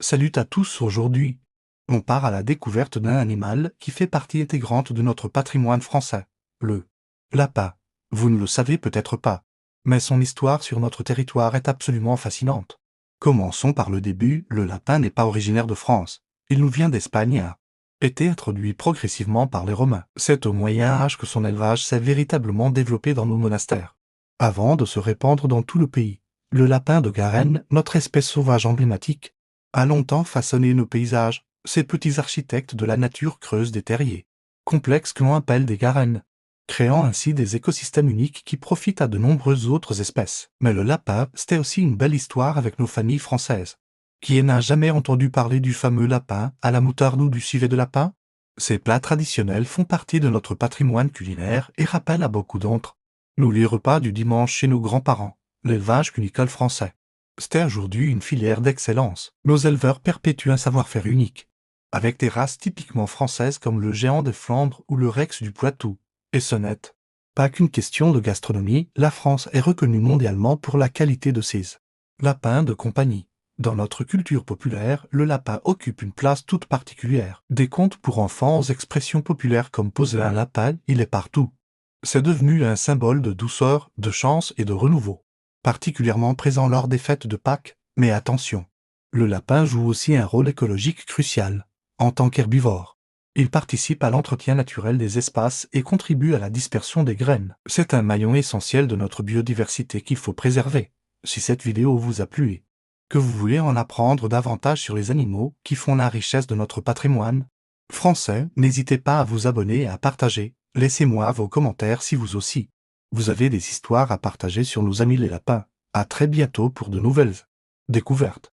Salut à tous aujourd'hui. On part à la découverte d'un animal qui fait partie intégrante de notre patrimoine français, le lapin. Vous ne le savez peut-être pas, mais son histoire sur notre territoire est absolument fascinante. Commençons par le début, le lapin n'est pas originaire de France. Il nous vient d'Espagne et a été introduit progressivement par les Romains. C'est au Moyen Âge que son élevage s'est véritablement développé dans nos monastères, avant de se répandre dans tout le pays. Le lapin de Garenne, notre espèce sauvage emblématique, a longtemps façonné nos paysages. Ces petits architectes de la nature creusent des terriers complexes que l'on appelle des garennes, créant ainsi des écosystèmes uniques qui profitent à de nombreuses autres espèces. Mais le lapin, c'était aussi une belle histoire avec nos familles françaises. Qui n'a jamais entendu parler du fameux lapin à la moutarde ou du civet de lapin? Ces plats traditionnels font partie de notre patrimoine culinaire et rappellent à beaucoup d'entre nous les repas du dimanche chez nos grands-parents, l'élevage cunicole français. C'est aujourd'hui une filière d'excellence. Nos éleveurs perpétuent un savoir-faire unique, avec des races typiquement françaises comme le géant des Flandres ou le rex du Poitou. Et ce n'est pas qu'une question de gastronomie, la France est reconnue mondialement pour la qualité de ses lapins de compagnie. Dans notre culture populaire, le lapin occupe une place toute particulière. Des contes pour enfants aux expressions populaires comme poser un lapin, il est partout. C'est devenu un symbole de douceur, de chance et de renouveau, particulièrement présent lors des fêtes de Pâques. Mais attention, le lapin joue aussi un rôle écologique crucial. En tant qu'herbivore, il participe à l'entretien naturel des espaces et contribue à la dispersion des graines. C'est un maillon essentiel de notre biodiversité qu'il faut préserver. Si cette vidéo vous a plu et que vous voulez en apprendre davantage sur les animaux qui font la richesse de notre patrimoine français, n'hésitez pas à vous abonner et à partager. Laissez-moi vos commentaires si vous aussi vous avez des histoires à partager sur nos amis les lapins. À très bientôt pour de nouvelles découvertes.